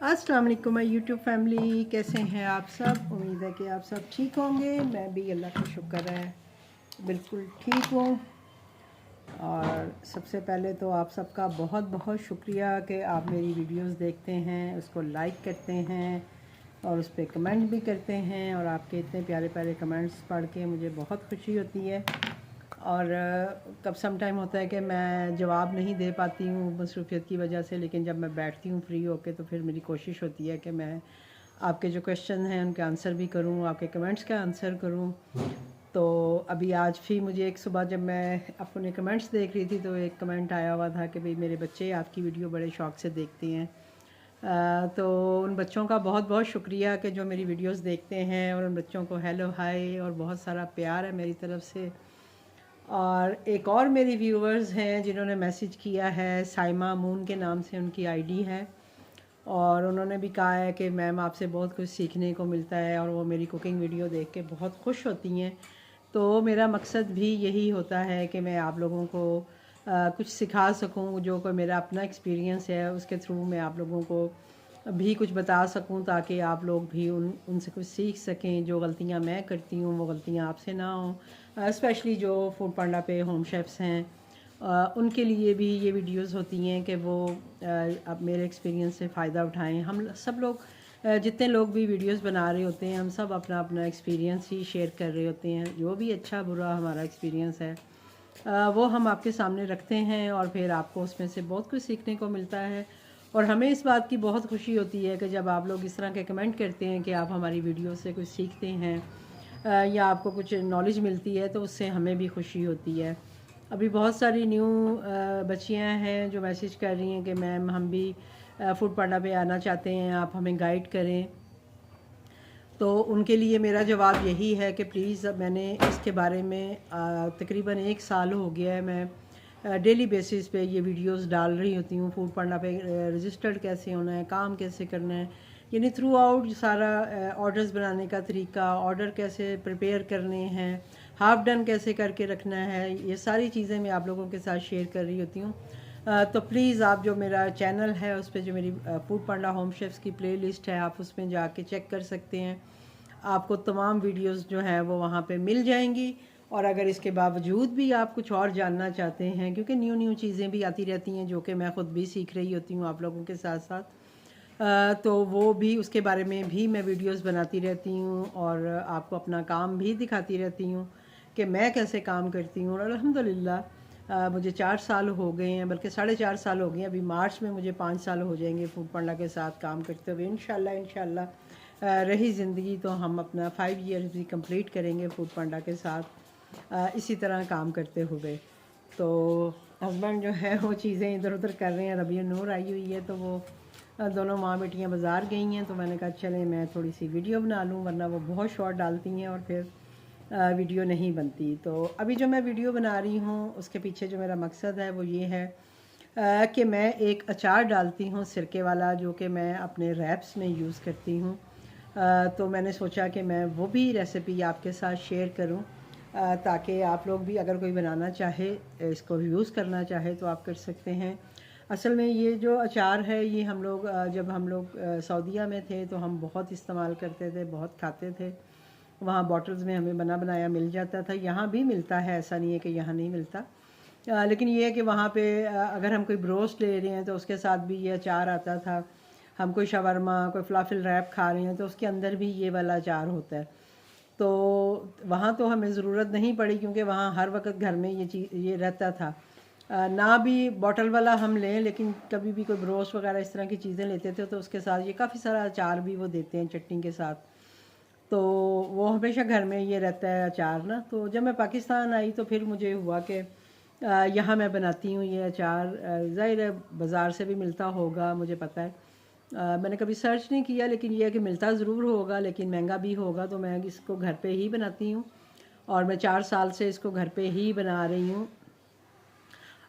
अस्सलाम वालेकुम my YouTube family, कैसे हैं आप सब। उम्मीद है कि आप सब ठीक होंगे। मैं भी अल्लाह का शुक्र है बिल्कुल ठीक हूँ। और सबसे पहले तो आप सबका बहुत बहुत शुक्रिया कि आप मेरी वीडियोस देखते हैं, उसको लाइक करते हैं और उस पर कमेंट भी करते हैं। और आपके इतने प्यारे प्यारे कमेंट्स पढ़ के मुझे बहुत खुशी होती है। और कब सम टाइम होता है कि मैं जवाब नहीं दे पाती हूँ मसरूफियत की वजह से, लेकिन जब मैं बैठती हूँ फ्री होके तो फिर मेरी कोशिश होती है कि मैं आपके जो क्वेश्चन हैं उनके आंसर भी करूँ, आपके कमेंट्स का आंसर करूँ। तो अभी आज भी मुझे एक सुबह जब मैं अपने कमेंट्स देख रही थी तो एक कमेंट आया हुआ था कि भाई मेरे बच्चे आपकी वीडियो बड़े शौक़ से देखते हैं। तो उन बच्चों का बहुत बहुत शुक्रिया कि जो मेरी वीडियोस देखते हैं, और उन बच्चों को हेलो हाय और बहुत सारा प्यार है मेरी तरफ से। और एक और मेरी व्यूवर्स हैं जिन्होंने मैसेज किया है, साइमा मून के नाम से उनकी आईडी है, और उन्होंने भी कहा है कि मैम आपसे बहुत कुछ सीखने को मिलता है और वो मेरी कुकिंग वीडियो देख के बहुत खुश होती हैं। तो मेरा मकसद भी यही होता है कि मैं आप लोगों को कुछ सिखा सकूं, जो कोई मेरा अपना एक्सपीरियंस है उसके थ्रू मैं आप लोगों को भी कुछ बता सकूं, ताकि आप लोग भी उनसे कुछ सीख सकें। जो गलतियां मैं करती हूं वो गलतियां आपसे ना हों। स्पेशली जो फूड पांडा पे होम शेफ्स हैं, उनके लिए भी ये वीडियोस होती हैं कि वो अब मेरे एक्सपीरियंस से फ़ायदा उठाएं। हम सब लोग जितने लोग भी वीडियोस बना रहे होते हैं, हम सब अपना अपना एक्सपीरियंस ही शेयर कर रहे होते हैं। जो भी अच्छा बुरा हमारा एक्सपीरियंस है वो हम आपके सामने रखते हैं, और फिर आपको उसमें से बहुत कुछ सीखने को मिलता है। और हमें इस बात की बहुत खुशी होती है कि जब आप लोग इस तरह के कमेंट करते हैं कि आप हमारी वीडियो से कुछ सीखते हैं या आपको कुछ नॉलेज मिलती है, तो उससे हमें भी खुशी होती है। अभी बहुत सारी न्यू बच्चियां हैं जो मैसेज कर रही हैं कि मैम हम भी फूड पांडा पे आना चाहते हैं, आप हमें गाइड करें। तो उनके लिए मेरा जवाब यही है कि प्लीज़, मैंने इसके बारे में तकरीबन 1 साल हो गया है, मैं डेली बेसिस पे ये वीडियोस डाल रही होती हूँ। फूड पांडा पे रजिस्टर्ड कैसे होना है, काम कैसे करना है, यानी थ्रू आउट सारा ऑर्डर्स बनाने का तरीका, ऑर्डर कैसे प्रिपेयर करने हैं, हाफ डन कैसे करके रखना है, ये सारी चीज़ें मैं आप लोगों के साथ शेयर कर रही होती हूँ। तो प्लीज़ आप जो मेरा चैनल है उस पर जो मेरी फूड पांडा होम शेफ्स की प्लेलिस्ट है, आप उसमें जाके चेक कर सकते हैं। आपको तमाम वीडियोस जो हैं वो वहाँ पे मिल जाएंगी। और अगर इसके बावजूद भी आप कुछ और जानना चाहते हैं, क्योंकि न्यू न्यू चीज़ें भी आती रहती हैं जो कि मैं ख़ुद भी सीख रही होती हूँ आप लोगों के साथ साथ, तो वो भी उसके बारे में भी मैं वीडियोस बनाती रहती हूँ और आपको अपना काम भी दिखाती रहती हूँ कि मैं कैसे काम करती हूँ। और अल्हम्दुलिल्लाह मुझे 4 साल हो गए हैं, बल्कि 4.5 साल हो गए हैं। अभी मार्च में मुझे 5 साल हो जाएंगे फूड पांडा के साथ काम करते हुए। इंशाल्लाह रही ज़िंदगी तो हम अपना 5 ईयर्स भी कंप्लीट करेंगे फूड पांडा के साथ इसी तरह काम करते हुए। तो हस्बैंड जो है वो चीज़ें इधर उधर कर रहे हैं। रबी नूर आई हुई है, तो वो दोनों माँ बेटियाँ बाज़ार गई हैं, तो मैंने कहा चले मैं थोड़ी सी वीडियो बना लूँ, वरना वो बहुत शॉर्ट डालती हैं और फिर वीडियो नहीं बनती। तो अभी जो मैं वीडियो बना रही हूँ उसके पीछे जो मेरा मकसद है वो ये है कि मैं एक अचार डालती हूँ सिरके वाला, जो कि मैं अपने रैप्स में यूज़ करती हूँ। तो मैंने सोचा कि मैं वो भी रेसिपी आपके साथ शेयर करूं, ताकि आप लोग भी अगर कोई बनाना चाहे, इसको यूज़ करना चाहे तो आप कर सकते हैं। असल में ये जो अचार है ये हम लोग जब हम लोग सऊदीया में थे तो हम बहुत इस्तेमाल करते थे, बहुत खाते थे। वहाँ बॉटल्स में हमें बना बनाया मिल जाता था। यहाँ भी मिलता है, ऐसा नहीं है कि यहाँ नहीं मिलता। लेकिन ये है कि वहाँ पे अगर हम कोई ब्रोस्ट ले रहे हैं तो उसके साथ भी ये अचार आता था। हम कोई शवरमा, कोई फलाफिल रैप खा रहे हैं तो उसके अंदर भी ये वाला अचार होता है। तो वहाँ तो हमें ज़रूरत नहीं पड़ी, क्योंकि वहाँ हर वक्त घर में ये रहता था। ना भी बॉटल वाला हम लें, लेकिन कभी भी कोई ब्रोस्ट वगैरह इस तरह की चीज़ें लेते थे तो उसके साथ ये काफ़ी सारा अचार भी वो देते हैं चटनी के साथ। तो वो हमेशा घर में ये रहता है अचार ना। तो जब मैं पाकिस्तान आई तो फिर मुझे हुआ कि यहाँ मैं बनाती हूँ ये अचार। ज़ाहिर है बाज़ार से भी मिलता होगा, मुझे पता है। मैंने कभी सर्च नहीं किया, लेकिन यह है कि मिलता ज़रूर होगा, लेकिन महंगा भी होगा। तो मैं इसको घर पे ही बनाती हूँ और मैं 4 साल से इसको घर पे ही बना रही हूँ।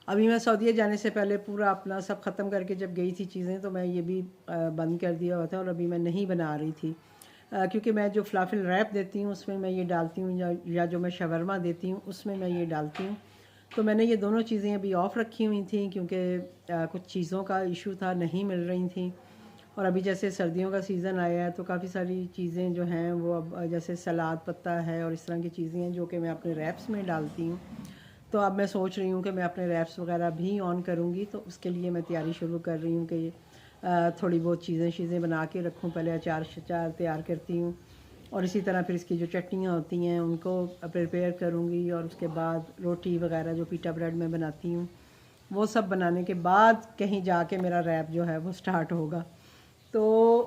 अभी मैं सऊदीया जाने से पहले पूरा अपना सब ख़त्म करके जब गई थी चीज़ें, तो मैं ये भी बंद कर दिया हुआ था और अभी मैं नहीं बना रही थी, क्योंकि मैं जो फलाफिल रैप देती हूँ उसमें मैं ये डालती हूँ, या जो मैं शवरमा देती हूँ उसमें मैं ये डालती हूँ। तो मैंने ये दोनों चीज़ें अभी ऑफ़ रखी हुई थी, क्योंकि कुछ चीज़ों का इशू था, नहीं मिल रही थी। और अभी जैसे सर्दियों का सीज़न आया है तो काफ़ी सारी चीज़ें जो हैं वो अब जैसे सलाद पत्ता है और इस तरह की चीज़ें हैं जो कि मैं अपने रैप्स में डालती हूँ। तो अब मैं सोच रही हूँ कि मैं अपने रैप्स वगैरह भी ऑन करूँगी, तो उसके लिए मैं तैयारी शुरू कर रही हूँ कि थोड़ी बहुत चीज़ें बना के रखूँ। पहले अचार शचार तैयार करती हूँ और इसी तरह फिर इसकी जो चटनियाँ होती हैं उनको प्रिपेयर करूँगी, और उसके बाद रोटी वगैरह जो पीटा ब्रेड में बनाती हूँ वो सब बनाने के बाद कहीं जाके मेरा रैप जो है वो स्टार्ट होगा। तो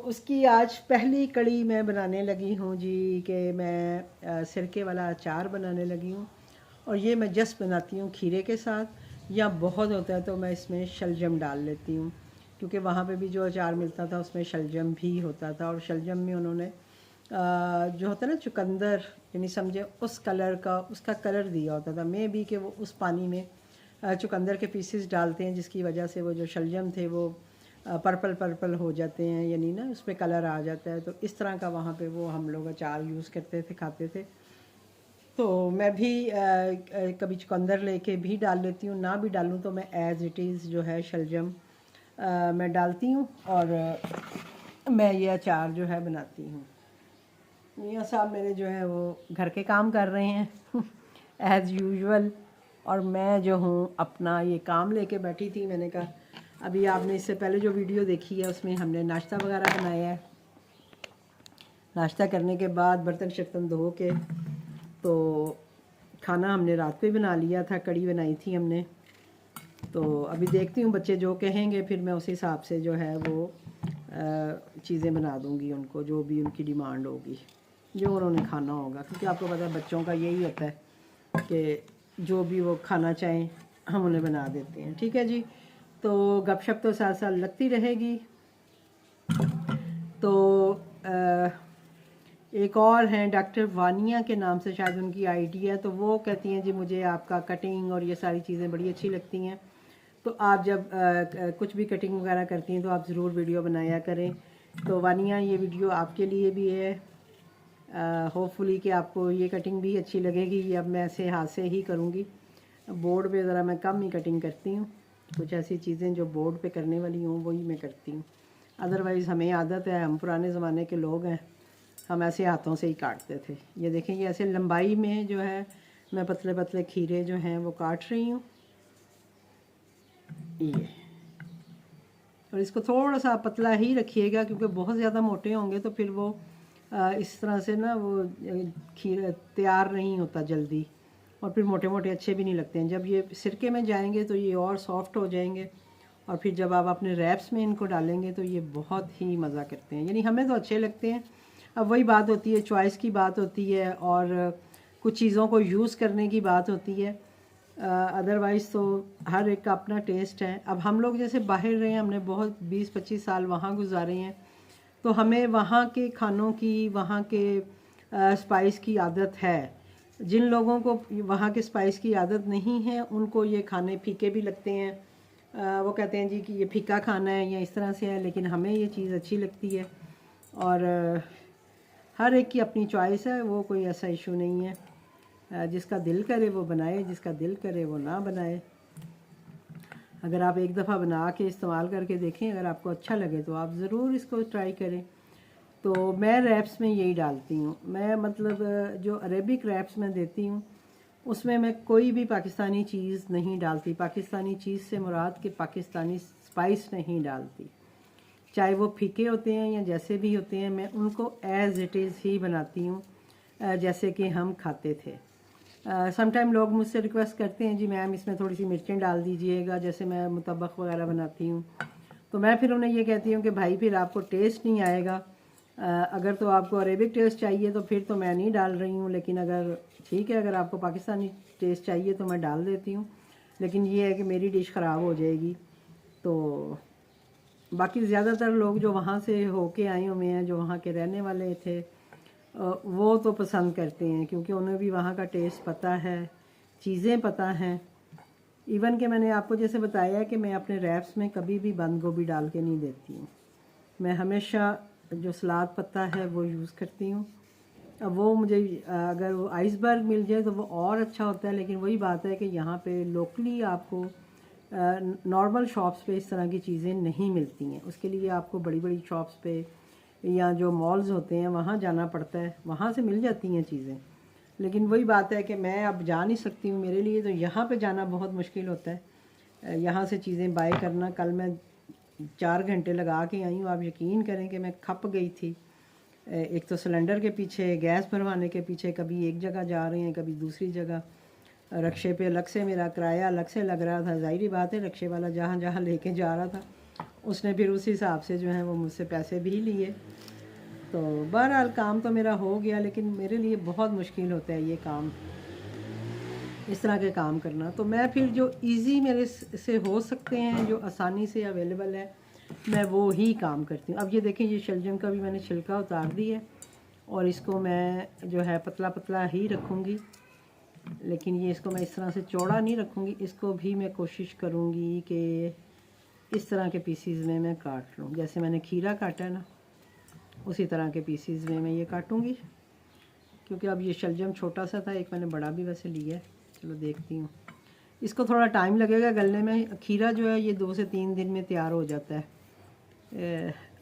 उसकी आज पहली कड़ी मैं बनाने लगी हूँ जी, कि मैं सिरके वाला अचार बनाने लगी हूँ। और ये मैं जस्ट बनाती हूँ खीरे के साथ, या बहुत होता है तो मैं इसमें शलजम डाल लेती हूँ, क्योंकि वहाँ पे भी जो अचार मिलता था उसमें शलजम भी होता था। और शलजम में उन्होंने जो होता है ना चुकंदर, यानी समझे उस कलर का, उसका कलर दिया होता था। मे बी कि वो उस पानी में चुकंदर के पीसेस डालते हैं जिसकी वजह से वो जो शलजम थे वो पर्पल पर्पल हो जाते हैं, यानी ना उस पर कलर आ जाता है। तो इस तरह का वहाँ पे वो हम लोग अचार यूज़ करते थे, खाते थे। तो मैं भी कभी चुकंदर लेके भी डाल लेती हूँ, ना भी डालूँ तो मैं एज़ इट इज़ जो है शलजम मैं डालती हूँ और मैं ये अचार जो है बनाती हूँ। मियाँ साहब मेरे जो है वो घर के काम कर रहे हैं एज़ यूजुअल, और मैं जो हूँ अपना ये काम लेके बैठी थी। मैंने कहा अभी आपने इससे पहले जो वीडियो देखी है उसमें हमने नाश्ता वगैरह बनाया है। नाश्ता करने के बाद बर्तन शर्तन धो के तो खाना हमने रात पे बना लिया था, कड़ी बनाई थी हमने। तो अभी देखती हूँ बच्चे जो कहेंगे फिर मैं उस हिसाब से जो है वो चीज़ें बना दूँगी उनको, जो भी उनकी डिमांड होगी, जो उन्होंने खाना होगा। क्योंकि आपको पता है बच्चों का यही होता है कि जो भी वो खाना चाहें हम उन्हें बना देते हैं। ठीक है जी, तो गपशप तो साथ साथ लगती रहेगी। तो एक और हैं डॉक्टर वानिया के नाम से शायद उनकी आईडी है, तो वो कहती हैं जी मुझे आपका कटिंग और ये सारी चीज़ें बड़ी अच्छी लगती हैं, तो आप जब कुछ भी कटिंग वगैरह करती हैं तो आप ज़रूर वीडियो बनाया करें। तो वानिया ये वीडियो आपके लिए भी है, होपफुली कि आपको ये कटिंग भी अच्छी लगेगी। ये अब मैं ऐसे हाथ से ही करूँगी, बोर्ड पे ज़रा मैं कम ही कटिंग करती हूँ। कुछ ऐसी चीज़ें जो बोर्ड पे करने वाली हूँ वही मैं करती हूँ, अदरवाइज़ हमें आदत है, हम पुराने ज़माने के लोग हैं, हम ऐसे हाथों से ही काटते थे। ये देखें, ये ऐसे लंबाई में जो है मैं पतले पतले खीरे जो हैं वो काट रही हूँ ये। और इसको थोड़ा सा पतला ही रखिएगा, क्योंकि बहुत ज़्यादा मोटे होंगे तो फिर वो इस तरह से ना वो खीर तैयार नहीं होता जल्दी, और फिर मोटे मोटे अच्छे भी नहीं लगते हैं। जब ये सिरके में जाएंगे तो ये और सॉफ्ट हो जाएंगे, और फिर जब आप अपने रैप्स में इनको डालेंगे तो ये बहुत ही मज़ा करते हैं। यानी हमें तो अच्छे लगते हैं। अब वही बात होती है, चॉइस की बात होती है और कुछ चीज़ों को यूज़ करने की बात होती है। अदरवाइज़ तो हर एक का अपना टेस्ट है। अब हम लोग जैसे बाहर रहे हैं, हमने बहुत 20-25 साल वहाँ गुजारे हैं, तो हमें वहाँ के खानों की, वहाँ के स्पाइस की आदत है। जिन लोगों को वहाँ के स्पाइस की आदत नहीं है उनको ये खाने फीके भी लगते हैं। वो कहते हैं जी कि ये फीका खाना है या इस तरह से है, लेकिन हमें ये चीज़ अच्छी लगती है। और हर एक की अपनी चॉइस है, वो कोई ऐसा इशू नहीं है। जिसका दिल करे वो बनाए, जिसका दिल करे वो ना बनाए। अगर आप एक दफ़ा बना के इस्तेमाल करके देखें, अगर आपको अच्छा लगे तो आप ज़रूर इसको ट्राई करें। तो मैं रैप्स में यही डालती हूँ। मैं मतलब जो अरेबिक रैप्स में देती हूँ उसमें मैं कोई भी पाकिस्तानी चीज़ नहीं डालती। पाकिस्तानी चीज़ से मुराद कि पाकिस्तानी स्पाइस नहीं डालती, चाहे वो फीके होते हैं या जैसे भी होते हैं, मैं उनको एज़ इट इज़ ही बनाती हूँ जैसे कि हम खाते थे। समटाइम लोग मुझसे रिक्वेस्ट करते हैं जी मैम इसमें थोड़ी सी मिर्चें डाल दीजिएगा, जैसे मैं मुतब्बक वगैरह बनाती हूँ। तो मैं फिर उन्हें ये कहती हूँ कि भाई फिर आपको टेस्ट नहीं आएगा। अगर तो आपको अरेबिक टेस्ट चाहिए तो फिर तो मैं नहीं डाल रही हूँ, लेकिन अगर ठीक है, अगर आपको पाकिस्तानी टेस्ट चाहिए तो मैं डाल देती हूँ। लेकिन ये है कि मेरी डिश ख़राब हो जाएगी। तो बाकी ज़्यादातर लोग जो वहाँ से होके आए हुए हैं, जो वहाँ के रहने वाले थे, वो तो पसंद करते हैं, क्योंकि उन्हें भी वहाँ का टेस्ट पता है, चीज़ें पता हैं। इवन कि मैंने आपको जैसे बताया कि मैं अपने रैप्स में कभी भी बंद गोभी डाल के नहीं देती हूँ। मैं हमेशा जो सलाद पत्ता है वो यूज़ करती हूँ। अब वो मुझे अगर वो आइसबर्ग मिल जाए तो वो और अच्छा होता है, लेकिन वही बात है कि यहाँ पे लोकली आपको नॉर्मल शॉप्स पे इस तरह की चीज़ें नहीं मिलती हैं। उसके लिए आपको बड़ी बड़ी शॉप्स पे या जो मॉल्स होते हैं वहाँ जाना पड़ता है, वहाँ से मिल जाती हैं चीज़ें। लेकिन वही बात है कि मैं अब जा नहीं सकती हूँ, मेरे लिए तो यहाँ पे जाना बहुत मुश्किल होता है, यहाँ से चीज़ें बाय करना। कल मैं 4 घंटे लगा के आई हूँ, आप यकीन करें कि मैं खप गई थी। एक तो सिलेंडर के पीछे, गैस भरवाने के पीछे, कभी एक जगह जा रहे हैं कभी दूसरी जगह, रक्शे पे अलग से मेरा किराया अलग से लग रहा था। ज़ाहिर बात है, रक्शे वाला जहाँ जहाँ लेके जा रहा था उसने फिर उस हिसाब से जो है वो मुझसे पैसे भी लिए। तो बहरहाल काम तो मेरा हो गया, लेकिन मेरे लिए बहुत मुश्किल होता है ये काम, इस तरह के काम करना। तो मैं फिर जो इजी मेरे से हो सकते हैं, जो आसानी से अवेलेबल है, मैं वो ही काम करती हूँ। अब ये देखें, ये शलजम का भी मैंने छिलका उतार दी है और इसको मैं जो है पतला पतला ही रखूँगी, लेकिन ये इसको मैं इस तरह से चौड़ा नहीं रखूँगी। इसको भी मैं कोशिश करूँगी कि इस तरह के पीसीज में मैं काट लूँ, जैसे मैंने खीरा काटा है ना, उसी तरह के पीसीज में मैं ये काटूँगी। क्योंकि अब ये शलजम छोटा सा था, एक मैंने बड़ा भी वैसे लिया है। चलो देखती हूँ, इसको थोड़ा टाइम लगेगा गलने में। खीरा जो है ये 2 से 3 दिन में तैयार हो जाता है,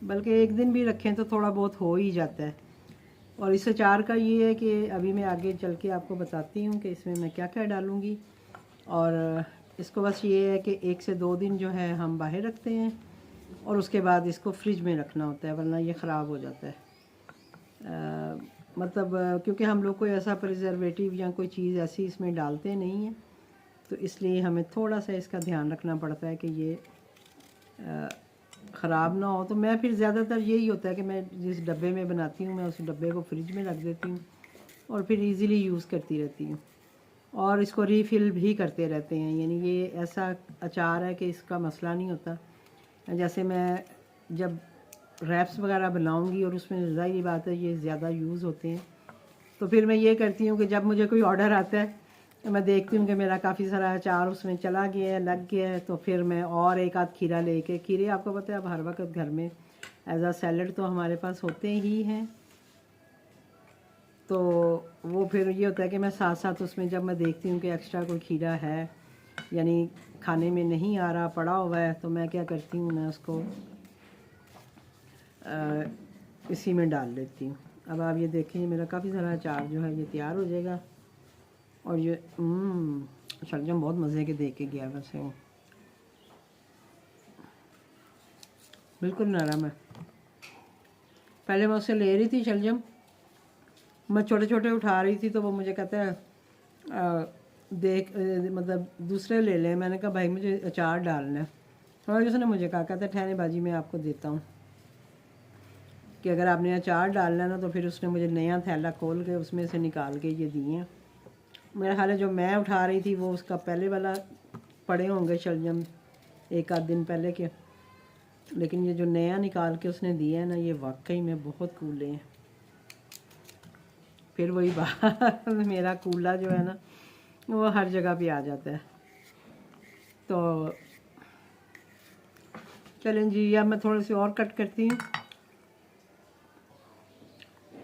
बल्कि एक दिन भी रखें तो थोड़ा बहुत हो ही जाता है। और इस अचार का ये है कि अभी मैं आगे चल के आपको बताती हूँ कि इसमें मैं क्या क्या डालूँगी। और इसको बस ये है कि 1 से 2 दिन जो है हम बाहर रखते हैं और उसके बाद इसको फ्रिज में रखना होता है, वरना ये ख़राब हो जाता है। मतलब क्योंकि हम लोग कोई ऐसा प्रिजर्वेटिव या कोई चीज़ ऐसी इसमें डालते नहीं हैं, तो इसलिए हमें थोड़ा सा इसका ध्यान रखना पड़ता है कि ये ख़राब ना हो। तो मैं फिर ज़्यादातर यही होता है कि मैं जिस डब्बे में बनाती हूँ मैं उस डब्बे को फ्रिज में रख देती हूँ और फिर इजीली यूज़ करती रहती हूँ। और इसको रीफ़िल भी करते रहते हैं, यानी ये ऐसा अचार है कि इसका मसला नहीं होता। जैसे मैं जब रैप्स वगैरह बनाऊंगी और उसमें ज़ाहिर बात है ये ज़्यादा यूज़ होते हैं, तो फिर मैं ये करती हूँ कि जब मुझे कोई ऑर्डर आता है तो मैं देखती हूँ कि मेरा काफ़ी सारा अचार उसमें चला गया है, लग गया है, तो फिर मैं और एक आध खीरा लेके, खीरे आपको पता है अब हर वक्त घर में एज आ सैलड तो हमारे पास होते ही हैं, तो वो फिर ये होता है कि मैं साथ साथ उसमें जब मैं देखती हूँ कि एक्स्ट्रा कोई खीरा है यानी खाने में नहीं आ रहा, पड़ा हुआ है, तो मैं क्या करती हूँ, मैं उसको इसी में डाल लेती हूँ। अब आप ये देखें, मेरा काफ़ी सारा अचार जो है ये तैयार हो जाएगा। और ये शलजम बहुत मज़े के दे के गया वैसे, वो बिल्कुल नरम है। पहले मैं उससे ले रही थी शलजम, मैं छोटे छोटे उठा रही थी तो वो मुझे कहता है मतलब दूसरे ले लें। मैंने कहा भाई मुझे अचार डालना है, और उसने मुझे कहा, कहता है ठहरे बाजी मैं आपको देता हूँ कि अगर आपने अचार डालना है ना, तो फिर उसने मुझे नया थैला खोल के उसमें से निकाल के ये दिए हैं। मेरा ख्याल है जो मैं उठा रही थी वो उसका पहले वाला पड़े होंगे शलजम 1 आध दिन पहले के, लेकिन ये जो नया निकाल के उसने दिया है ना, ये वाकई में बहुत कूले हैं। फिर वही बात मेरा कूला जो है ना वो हर जगह पे आ जाता है। तो चलें जी, अब मैं थोड़ी सी और कट करती हूँ।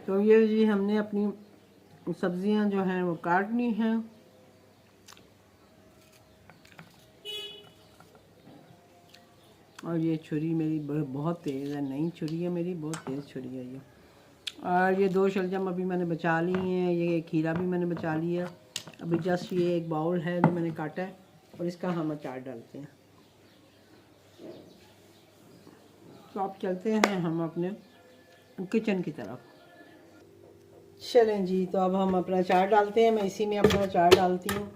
तो ये जी हमने अपनी सब्जियां जो हैं वो काटनी हैं। और ये छुरी मेरी बहुत तेज़ है, नई छुरी है मेरी, बहुत तेज़ छुरी है ये। और ये 2 शलजम अभी मैंने बचा ली हैं, ये खीरा भी मैंने बचा लिया। अभी जस्ट ये एक बाउल है जो मैंने काटा है और इसका हम अचार डालते हैं। तो आप चलते हैं हम अपने किचन की तरफ। चलें जी, तो अब हम अपना अचार डालते हैं। मैं इसी में अपना अचार डालती हूँ,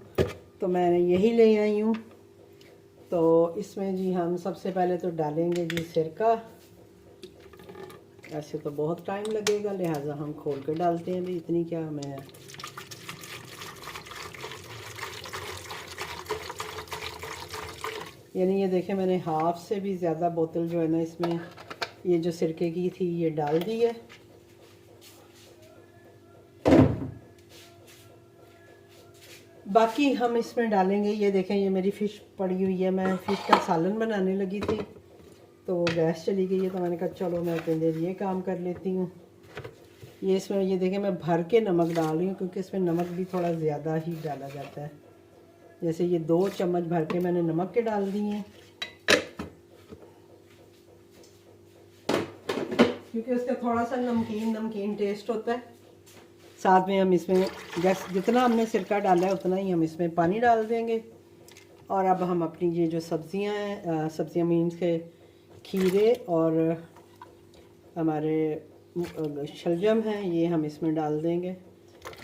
तो मैंने यही ले आई हूँ। तो इसमें जी हम सबसे पहले तो डालेंगे जी सिरका। ऐसे तो बहुत टाइम लगेगा, लिहाजा हम खोल कर डालते हैं भी, इतनी क्या मैं यानी ये देखें मैंने हाफ से भी ज़्यादा बोतल जो है ना इसमें ये जो सिरके की थी ये डाल दी है। बाकी हम इसमें डालेंगे, ये देखें ये मेरी फ़िश पड़ी हुई है, मैं फ़िश का सालन बनाने लगी थी तो गैस चली गई है, तो मैंने कहा चलो मैं इतनी देर ये काम कर लेती हूँ। ये इसमें ये देखें मैं भर के नमक डाल रही हूँ क्योंकि इसमें नमक भी थोड़ा ज़्यादा ही डाला जाता है। जैसे ये 2 चम्मच भर के मैंने नमक के डाल दिए हैं, क्योंकि उसका थोड़ा सा नमकीन नमकीन टेस्ट होता है। साथ में हम इसमें जैसे जितना हमने सिरका डाला है उतना ही हम इसमें पानी डाल देंगे। और अब हम अपनी ये जो सब्ज़ियाँ हैं, सब्ज़ियाँ मीन्स के खीरे और हमारे शलजम हैं, ये हम इसमें डाल देंगे।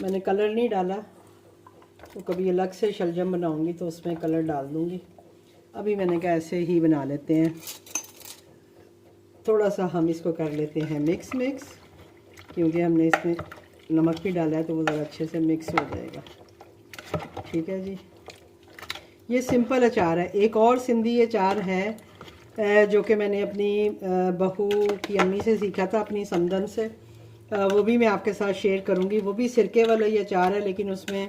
मैंने कलर नहीं डाला, तो कभी अलग से शलजम बनाऊंगी तो उसमें कलर डाल दूंगी। अभी मैंने कहा ऐसे ही बना लेते हैं। थोड़ा सा हम इसको कर लेते हैं मिक्स क्योंकि हमने इसमें नमक भी डाला है तो वो ज़रा अच्छे से मिक्स हो जाएगा। ठीक है जी, ये सिंपल अचार है। एक और सिंधी अचार है जो कि मैंने अपनी बहू की अम्मी से सीखा था, अपनी समदन से। वो भी मैं आपके साथ शेयर करूंगी। वो भी सिरके वाला ही अचार है, लेकिन उसमें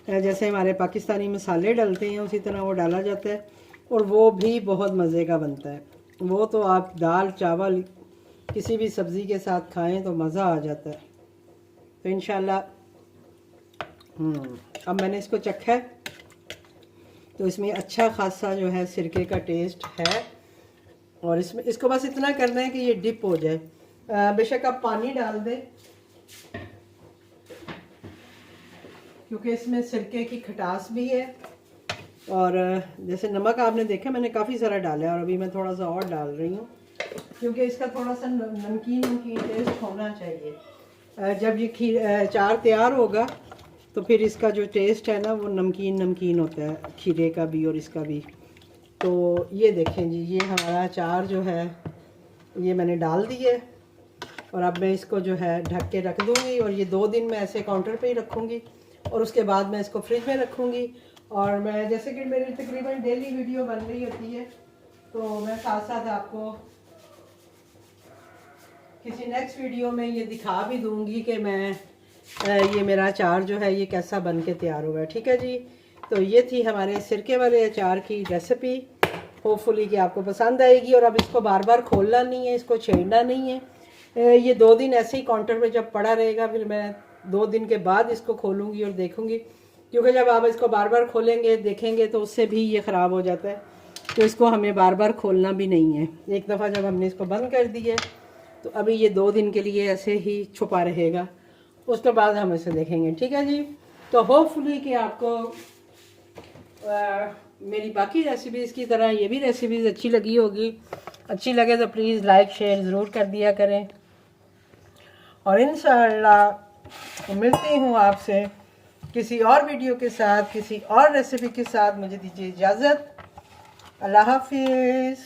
जैसे हमारे पाकिस्तानी मसाले डलते हैं उसी तरह वो डाला जाता है, और वो भी बहुत मज़े का बनता है। वो तो आप दाल चावल किसी भी सब्ज़ी के साथ खाएं तो मज़ा आ जाता है। तो इंशाल्लाह अब मैंने इसको चखा है तो इसमें अच्छा खासा जो है सिरके का टेस्ट है। और इसमें इसको बस इतना करना है कि ये डिप हो जाए। बेशक आप पानी डाल दें, क्योंकि इसमें सिरके की खटास भी है। और जैसे नमक आपने देखा मैंने काफ़ी सारा डाला है, और अभी मैं थोड़ा सा और डाल रही हूँ, क्योंकि इसका थोड़ा सा नमकीन टेस्ट होना चाहिए। जब ये अचार तैयार होगा तो फिर इसका जो टेस्ट है ना वो नमकीन होता है, खीरे का भी और इसका भी। तो ये देखें जी, ये हमारा अचार जो है ये मैंने डाल दिए, और अब मैं इसको जो है ढक के रख दूँगी। और ये 2 दिन मैं ऐसे काउंटर पे ही रखूँगी, और उसके बाद मैं इसको फ्रिज में रखूँगी। और मैं जैसे कि मेरी तकरीबन डेली वीडियो बन रही होती है, तो मैं साथ साथ आपको किसी नेक्स्ट वीडियो में ये दिखा भी दूँगी कि मैं ये मेरा अचार जो है ये कैसा बन के तैयार हुआ है। ठीक है जी, तो ये थी हमारे सिरके वाले अचार की रेसिपी। होपफुली कि आपको पसंद आएगी। और अब इसको बार बार खोलना नहीं है, इसको छेड़ना नहीं है। ये 2 दिन ऐसे ही काउंटर पे जब पड़ा रहेगा, फिर मैं 2 दिन के बाद इसको खोलूँगी और देखूँगी, क्योंकि जब आप इसको बार बार खोलेंगे देखेंगे तो उससे भी ये ख़राब हो जाता है। तो इसको हमें बार बार खोलना भी नहीं है। एक दफ़ा जब हमने इसको बंद कर दिया तो अभी ये 2 दिन के लिए ऐसे ही छुपा रहेगा, उसके बाद हम इसे देखेंगे। ठीक है जी, तो होपफुली कि आपको मेरी बाकी रेसिपीज़ की तरह ये भी रेसिपीज़ अच्छी लगी होगी। अच्छी लगे तो प्लीज़ लाइक शेयर ज़रूर कर दिया करें। और इंशाअल्लाह मिलती हूँ आपसे किसी और वीडियो के साथ, किसी और रेसिपी के साथ। मुझे दीजिए इजाज़त। अल्लाह हाफिज़।